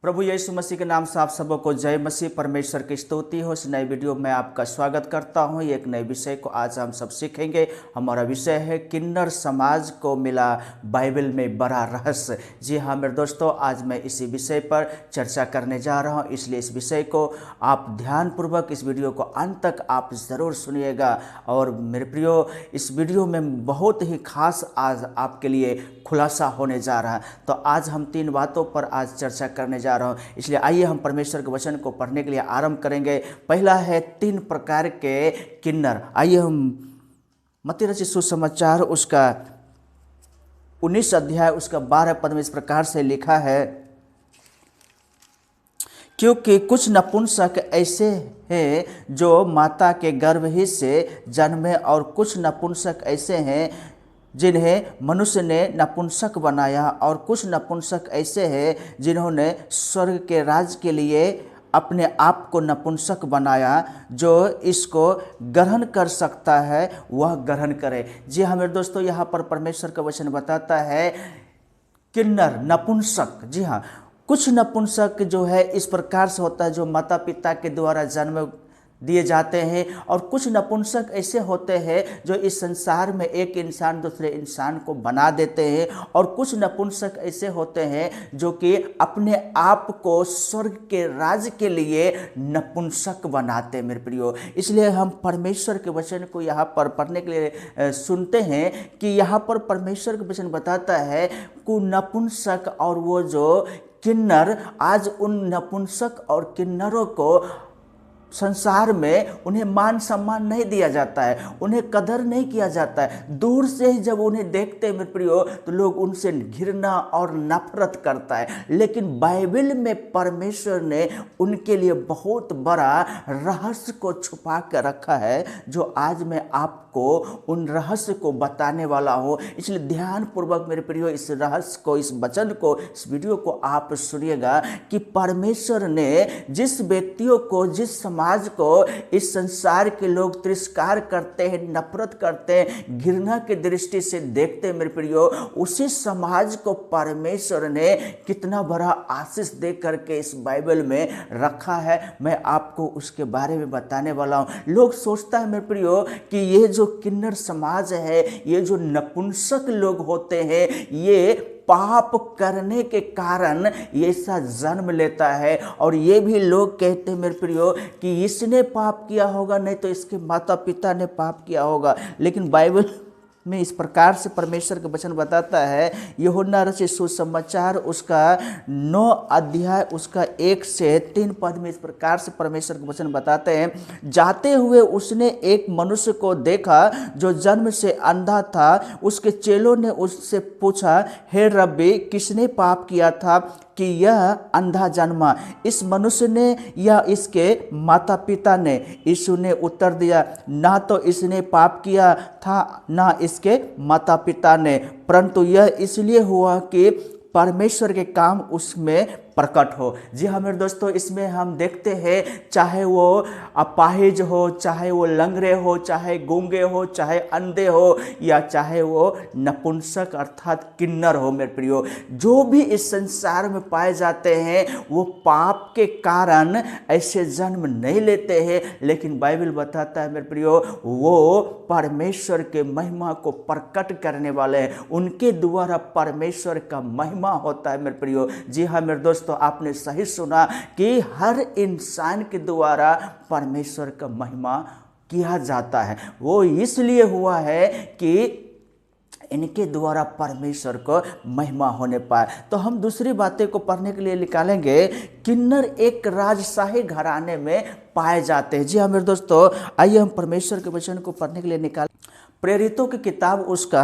प्रभु यीशु मसीह के नाम से आप सबको जय मसीह। परमेश्वर की स्तुति हो। इस नए वीडियो में आपका स्वागत करता हूं। एक नए विषय को आज हम सब सीखेंगे। हमारा विषय है किन्नर समाज को मिला बाइबल में बड़ा रहस्य। जी हाँ मेरे दोस्तों, आज मैं इसी विषय पर चर्चा करने जा रहा हूं, इसलिए इस विषय को आप ध्यानपूर्वक इस वीडियो को अंत तक आप ज़रूर सुनिएगा। और मेरे प्रियो, इस वीडियो में बहुत ही खास आज आपके लिए खुलासा होने जा रहा है। तो आज हम 3 बातों पर आज चर्चा करने जा रहा हूं, इसलिए आइए हम परमेश्वर के वचन को पढ़ने के लिए आरंभ करेंगे। पहला है 3 प्रकार के किन्नर। आइए हम मत्ती रचित सुसमाचार उसका 19 अध्याय उसका 12 पद में इस प्रकार से लिखा है, क्योंकि कुछ नपुंसक ऐसे हैं जो माता के गर्भ ही से जन्मे, और कुछ नपुंसक ऐसे हैं जिन्हें मनुष्य ने नपुंसक बनाया, और कुछ नपुंसक ऐसे हैं जिन्होंने स्वर्ग के राज्य के लिए अपने आप को नपुंसक बनाया। जो इसको ग्रहण कर सकता है वह ग्रहण करे। जी हाँ मेरे दोस्तों, यहाँ पर परमेश्वर का वचन बताता है किन्नर, नपुंसक। जी हाँ, कुछ नपुंसक जो है इस प्रकार से होता है जो माता पिता के द्वारा जन्म दिए जाते हैं, और कुछ नपुंसक ऐसे होते हैं जो इस संसार में एक इंसान दूसरे इंसान को बना देते हैं, और कुछ नपुंसक ऐसे होते हैं जो कि अपने आप को स्वर्ग के राज्य के लिए नपुंसक बनाते हैं। मेरे प्रियो, इसलिए हम परमेश्वर के वचन को यहाँ पर पढ़ने के लिए सुनते हैं कि यहाँ पर परमेश्वर का वचन बताता है कि नपुंसक और वो जो किन्नर, आज उन नपुंसक और किन्नरों को संसार में उन्हें मान सम्मान नहीं दिया जाता है, उन्हें कदर नहीं किया जाता है। दूर से ही जब उन्हें देखते हैं मेरे प्रियो तो लोग उनसे घृणा और नफरत करता है। लेकिन बाइबल में परमेश्वर ने उनके लिए बहुत बड़ा रहस्य को छुपा कर रखा है, जो आज मैं आपको उन रहस्य को बताने वाला हूँ। इसलिए ध्यानपूर्वक मेरे प्रियो इस रहस्य को, इस वचन को, इस वीडियो को आप सुनिएगा कि परमेश्वर ने जिस व्यक्तियों को, जिस समाज को इस संसार के लोग तिरस्कार करते हैं, नफरत करते हैं, घृणा की दृष्टि से देखते हैं मेरे प्रियो, उसी समाज को परमेश्वर ने कितना बड़ा आशीष दे करके इस बाइबल में रखा है। मैं आपको उसके बारे में बताने वाला हूँ। लोग सोचता है मेरे प्रियो कि ये जो किन्नर समाज है, ये जो नपुंसक लोग होते हैं, ये पाप करने के कारण ये ऐसा जन्म लेता है। और ये भी लोग कहते हैं मेरे प्रियो कि इसने पाप किया होगा, नहीं तो इसके माता पिता ने पाप किया होगा। लेकिन बाइबल में इस प्रकार से परमेश्वर का वचन बताता है, यूहन्ना रचित सुसमाचार उसका 9 अध्याय उसका 1 से 3 पद में इस प्रकार से परमेश्वर का वचन बताते हैं, जाते हुए उसने एक मनुष्य को देखा जो जन्म से अंधा था। उसके चेलों ने उससे पूछा, हे रब्बी, किसने पाप किया था कि यह अंधा जन्मा, इस मनुष्य ने या इसके माता पिता ने? यीशु ने उत्तर दिया, ना तो इसने पाप किया था ना इसके माता पिता ने, परंतु यह इसलिए हुआ कि परमेश्वर के काम उसमें प्रकट हो। जी हाँ मेरे दोस्तों, इसमें हम देखते हैं चाहे वो अपाहिज हो, चाहे वो लंगड़े हो, चाहे गूंगे हो, चाहे अंधे हो, या चाहे वो नपुंसक अर्थात किन्नर हो, मेरे प्रियो, जो भी इस संसार में पाए जाते हैं वो पाप के कारण ऐसे जन्म नहीं लेते हैं। लेकिन बाइबल बताता है मेरे प्रियो, वो परमेश्वर के महिमा को प्रकट करने वाले हैं, उनके द्वारा परमेश्वर का महिमा होता है मेरे प्रियो। जी हाँ मेरे दोस्तों, तो आपने सही सुना कि हर इंसान के द्वारा परमेश्वर का महिमा किया जाता है। वो इसलिए हुआ है कि इनके द्वारा परमेश्वर को महिमा होने पाए। तो हम दूसरी बातें को पढ़ने के लिए निकालेंगे। किन्नर एक राजशाही घराने में पाए जाते हैं। जी हाँ मेरे दोस्तों, आइए हम परमेश्वर के वचन को पढ़ने के लिए निकालें। प्रेरितों की किताब उसका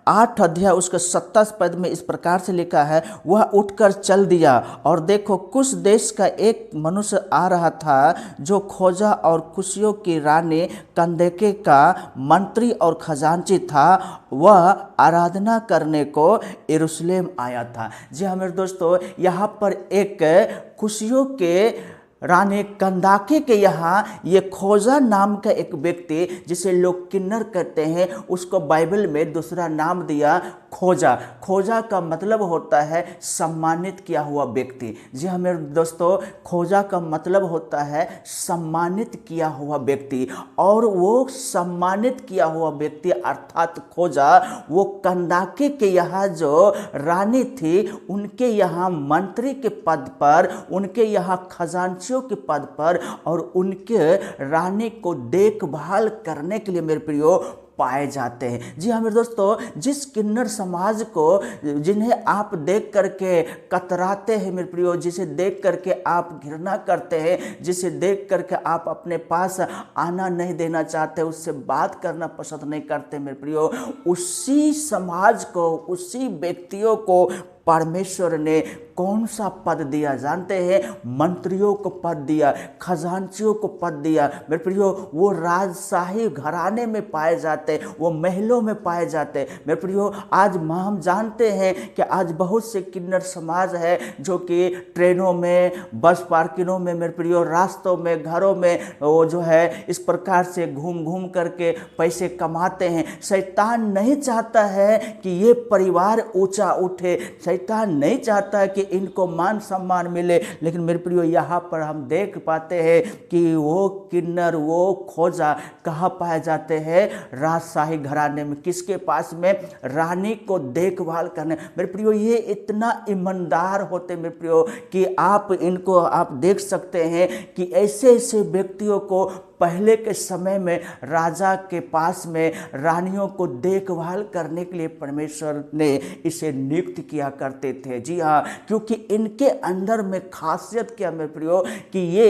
8 अध्याय उसका 27 पद में इस प्रकार से लिखा है, वह उठकर चल दिया, और देखो कुछ देश का एक मनुष्य आ रहा था जो खोजा और खुशियों की रानी कंदेके का मंत्री और खजांची था। वह आराधना करने को यरूशलेम आया था। जी हाँ मेरे दोस्तों, यहाँ पर एक खुशियों के रानी कंदाके के यहाँ ये खोजा नाम का एक व्यक्ति, जिसे लोग किन्नर कहते हैं, उसको बाइबल में दूसरा नाम दिया खोजा। खोजा का मतलब होता है सम्मानित किया हुआ व्यक्ति। जी हाँ मेरे दोस्तों, खोजा का मतलब होता है सम्मानित किया हुआ व्यक्ति। और वो सम्मानित किया हुआ व्यक्ति अर्थात खोजा, वो कंदाके के यहाँ जो रानी थी उनके यहाँ मंत्री के पद पर, उनके यहाँ खजांचियों के पद पर और उनके रानी को देखभाल करने के लिए मेरे प्रियो पाए जाते हैं। जी हाँ मेरे दोस्तों, जिस किन्नर समाज को जिन्हें आप देख करके कतराते हैं मेरे प्रियो, जिसे देख करके आप घृणा करते हैं, जिसे देख करके आप अपने पास आना नहीं देना चाहते, उससे बात करना पसंद नहीं करते मेरे प्रियो, उसी समाज को, उसी व्यक्तियों को परमेश्वर ने कौन सा पद दिया जानते हैं? मंत्रियों को पद दिया, खजांचियों को पद दिया मेरे प्रियो। वो राजशाही घराने में पाए जाते, वो महलों में पाए जाते मेरे प्रियो। आज हम जानते हैं कि आज बहुत से किन्नर समाज है जो कि ट्रेनों में, बस पार्किंगों में मेरे प्रियो, रास्तों में, घरों में वो जो है इस प्रकार से घूम घूम करके पैसे कमाते हैं। शैतान नहीं चाहता है कि ये परिवार ऊंचा उठे, शैतान नहीं चाहता है कि इनको मान सम्मान मिले, लेकिन मेरे प्रियो यहाँ पर हम देख पाते हैं कि वो किन्नर, वो खोजा कहाँ पाए जाते हैं? राजशाही घराने में। किसके पास में? रानी को देखभाल करने। मेरे प्रियो ये इतना ईमानदार होते मेरे प्रियो कि आप इनको आप देख सकते हैं कि ऐसे ऐसे व्यक्तियों को पहले के समय में राजा के पास में रानियों को देखभाल करने के लिए परमेश्वर ने इसे नियुक्त किया करते थे। जी हाँ, क्योंकि इनके अंदर में खासियत क्या मेरे प्रियो कि ये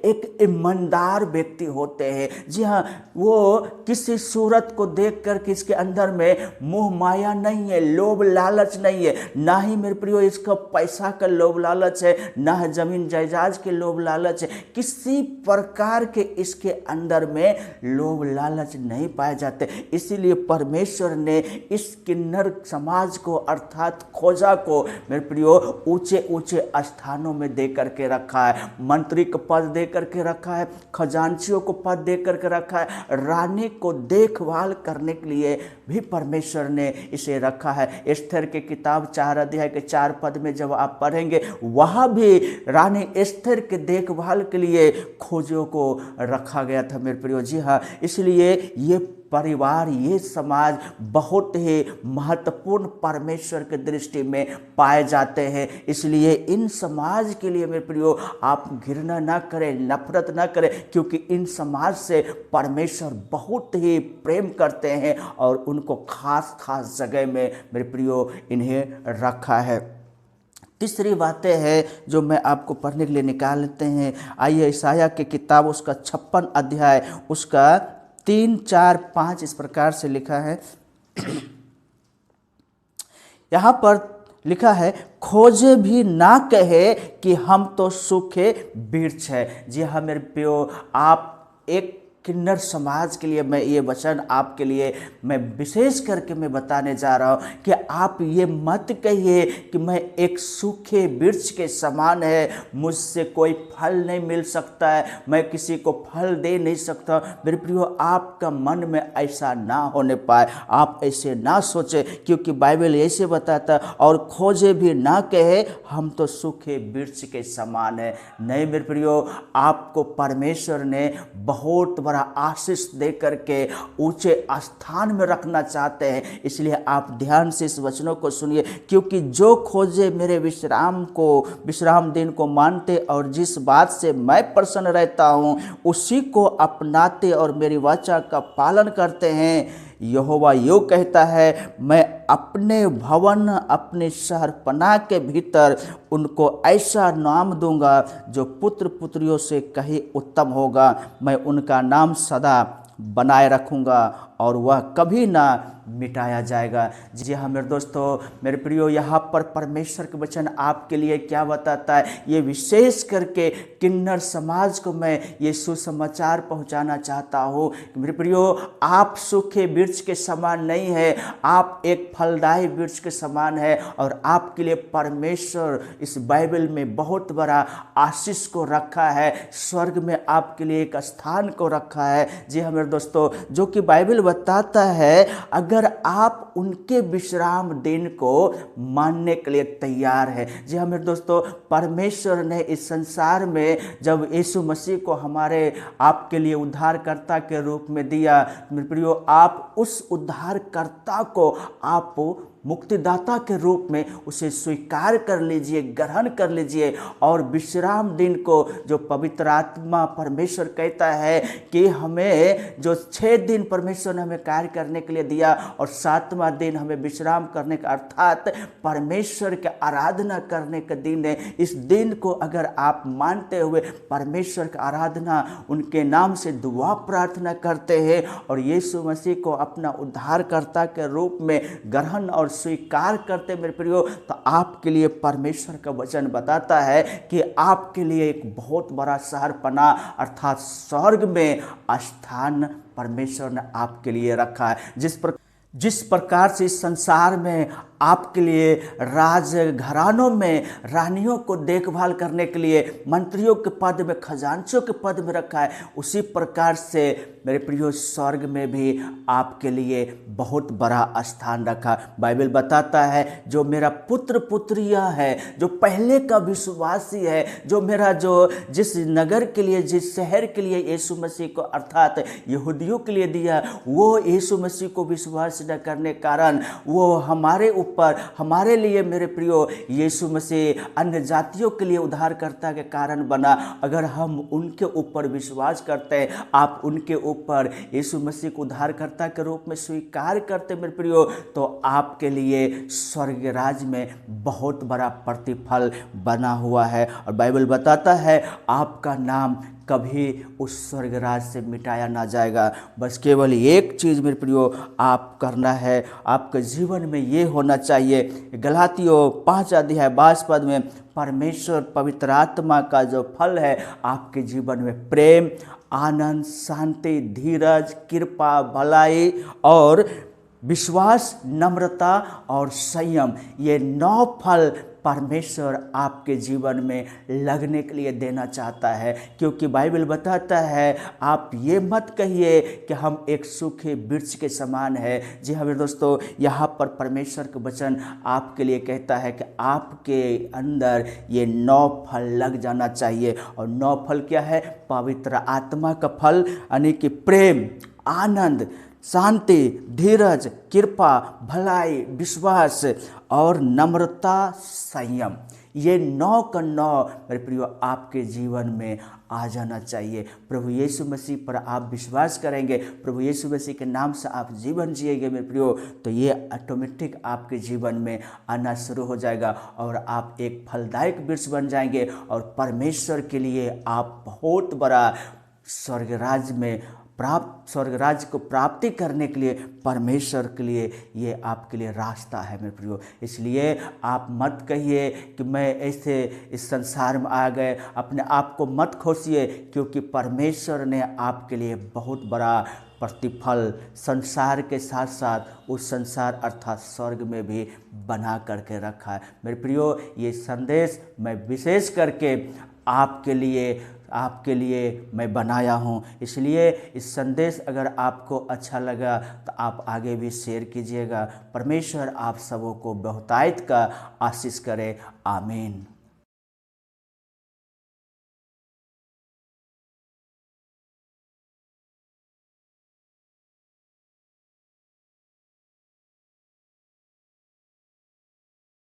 एक ईमानदार व्यक्ति होते हैं। जी हाँ, वो किसी सूरत को देख कर के इसके अंदर में मोह माया नहीं है, लोभ लालच नहीं है, ना ही मेरे प्रियो इसका पैसा का लोभ लालच है, ना है जमीन जायदाद के लोभ लालच है। किसी प्रकार के इसके अंदर में लोभ लालच नहीं पाए जाते। इसीलिए परमेश्वर ने इस किन्नर समाज को अर्थात खोजा को मेरे प्रियो ऊंचे ऊंचे स्थानों में दे करके रखा है। मंत्री को पद दे करके रखा है, खजांचियों को पद दे करके रखा है, रानी को देखभाल करने के लिए भी परमेश्वर ने इसे रखा है। एस्थर के किताब 4 अध्याय के 4 पद में जब आप पढ़ेंगे, वहाँ भी रानी एस्थर के देखभाल के लिए खोजों को रखा गया था मेरे प्रियो। जी हाँ, इसलिए ये परिवार, ये समाज बहुत ही महत्वपूर्ण परमेश्वर के दृष्टि में पाए जाते हैं। इसलिए इन समाज के लिए मेरे प्रियो आप घृणा ना करें, नफरत ना करें, क्योंकि इन समाज से परमेश्वर बहुत ही प्रेम करते हैं और उनको खास खास जगह में मेरे प्रियो इन्हें रखा है। तीसरी बातें हैं जो मैं आपको पढ़ने के लिए निकाल लेते हैं। आइए ईसाया की किताब उसका 56 अध्याय उसका 3, 4, 5 इस प्रकार से लिखा है। यहाँ पर लिखा है, खोजे भी ना कहे कि हम तो सूखे वृक्ष है। जी हाँ मेरे प्रियो, आप एक किन्नर समाज के लिए मैं ये वचन आपके लिए मैं विशेष करके मैं बताने जा रहा हूँ कि आप ये मत कहिए कि मैं एक सूखे वृक्ष के समान है, मुझसे कोई फल नहीं मिल सकता है, मैं किसी को फल दे नहीं सकता। मेरे प्रियो, आपका मन में ऐसा ना होने पाए, आप ऐसे ना सोचे, क्योंकि बाइबल ऐसे बताता है, और खोजे भी ना कहे हम तो सूखे वृक्ष के समान है। नहीं मेरे प्रियो, आपको परमेश्वर ने बहुत बड़ा आशीष दे करके ऊंचे स्थान में रखना चाहते हैं। इसलिए आप ध्यान से इस वचनों को सुनिए, क्योंकि जो खोजे मेरे विश्राम दिन को मानते और जिस बात से मैं प्रसन्न रहता हूँ उसी को अपनाते और मेरी वाचा का पालन करते हैं, यहोवा यूँ कहता है, मैं अपने भवन, अपने शहरपनाह के भीतर उनको ऐसा नाम दूंगा जो पुत्र पुत्रियों से कहीं उत्तम होगा। मैं उनका नाम सदा बनाए रखूंगा और वह कभी ना मिटाया जाएगा। जी हाँ मेरे दोस्तों, मेरे प्रियो, यहाँ पर परमेश्वर के वचन आपके लिए क्या बताता है, ये विशेष करके किन्नर समाज को मैं ये सुसमाचार पहुँचाना चाहता हूँ। मेरे प्रियो, आप सूखे वृक्ष के समान नहीं है, आप एक फलदायी वृक्ष के समान है और आपके लिए परमेश्वर इस बाइबल में बहुत बड़ा आशीष को रखा है, स्वर्ग में आपके लिए एक स्थान को रखा है। जी हाँ मेरे दोस्तों, जो कि बाइबल बताता है, अगर अगर आप उनके विश्राम दिन को मानने के लिए तैयार है। जी हाँ मेरे दोस्तों, परमेश्वर ने इस संसार में जब यीशु मसीह को हमारे आपके लिए उद्धारकर्ता के रूप में दिया, मेरे प्रियो, आप उस उद्धारकर्ता को आप मुक्तिदाता के रूप में उसे स्वीकार कर लीजिए, ग्रहण कर लीजिए। और विश्राम दिन को जो पवित्र आत्मा परमेश्वर कहता है कि हमें जो 6 दिन परमेश्वर ने हमें कार्य करने के लिए दिया और 7वां दिन हमें विश्राम करने का, अर्थात परमेश्वर के आराधना करने का दिन है। इस दिन को अगर आप मानते हुए परमेश्वर की आराधना, उनके नाम से दुआ प्रार्थना करते हैं और यीशु मसीह को अपना उद्धारकर्ता के रूप में ग्रहण और स्वीकार करते, मेरे प्रियो, तो आपके लिए परमेश्वर का वचन बताता है कि आपके लिए एक बहुत बड़ा शहर पना अर्थात स्वर्ग में स्थान परमेश्वर ने आपके लिए रखा है। जिस प्रकार से इस संसार में आपके लिए राज घरानों में रानियों को देखभाल करने के लिए मंत्रियों के पद में, खजांचों के पद में रखा है, उसी प्रकार से मेरे प्रियो स्वर्ग में भी आपके लिए बहुत बड़ा स्थान रखा। बाइबल बताता है जो मेरा पुत्र पुत्रियां है, जो पहले का विश्वासी है, जो मेरा जो जिस नगर के लिए, जिस शहर के लिए यीशु मसीह को अर्थात यहूदियों के लिए दिया, वो यीशु मसीह को विश्वास न करने कारण वो हमारे ऊपर, हमारे लिए मेरे प्रियो यीशु मसीह अन्य जातियों के लिए उद्धारकर्ता के कारण बना। अगर हम उनके ऊपर विश्वास करते हैं, आप उनके ऊपर यीशु मसीह को उद्धारकर्ता के रूप में स्वीकार करते मेरे प्रियो, तो आपके लिए स्वर्ग राज में बहुत बड़ा प्रतिफल बना हुआ है। और बाइबल बताता है आपका नाम कभी उस स्वर्ग राज से मिटाया ना जाएगा। बस केवल एक चीज़ मेरे प्रियो आप करना है, आपके जीवन में ये होना चाहिए। गलातियों 5:22 में परमेश्वर पवित्र आत्मा का जो फल है आपके जीवन में प्रेम, आनंद, शांति, धीरज, कृपा, भलाई और विश्वास, नम्रता और संयम, ये 9 फल परमेश्वर आपके जीवन में लगने के लिए देना चाहता है। क्योंकि बाइबल बताता है आप ये मत कहिए कि हम एक सूखे वृक्ष के समान है। जी हाँ मेरे दोस्तों, यहाँ पर परमेश्वर का वचन आपके लिए कहता है कि आपके अंदर ये 9 फल लग जाना चाहिए। और 9 फल क्या है? पवित्र आत्मा का फल, यानी कि प्रेम, आनंद, शांति, धीरज, कृपा, भलाई, विश्वास और नम्रता, संयम। ये 9 का 9 मेरे प्रियो आपके जीवन में आ जाना चाहिए। प्रभु यीशु मसीह पर आप विश्वास करेंगे, प्रभु यीशु मसीह के नाम से आप जीवन जिएंगे मेरे प्रियो, तो ये ऑटोमेटिक आपके जीवन में आना शुरू हो जाएगा और आप एक फलदायक वृक्ष बन जाएंगे और परमेश्वर के लिए आप बहुत बड़ा स्वर्ग राज्य को प्राप्ति करने के लिए परमेश्वर के लिए ये आपके लिए रास्ता है मेरे प्रियो। इसलिए आप मत कहिए कि मैं ऐसे इस संसार में आ गए, अपने आप को मत खोसिए, क्योंकि परमेश्वर ने आपके लिए बहुत बड़ा प्रतिफल संसार के साथ साथ उस संसार अर्थात स्वर्ग में भी बना करके रखा है। मेरे प्रियो, ये संदेश मैं विशेष करके आपके लिए मैं बनाया हूँ। इसलिए इस संदेश अगर आपको अच्छा लगा तो आप आगे भी शेयर कीजिएगा। परमेश्वर आप सबों को बहुतायत का आशीष करे। आमीन।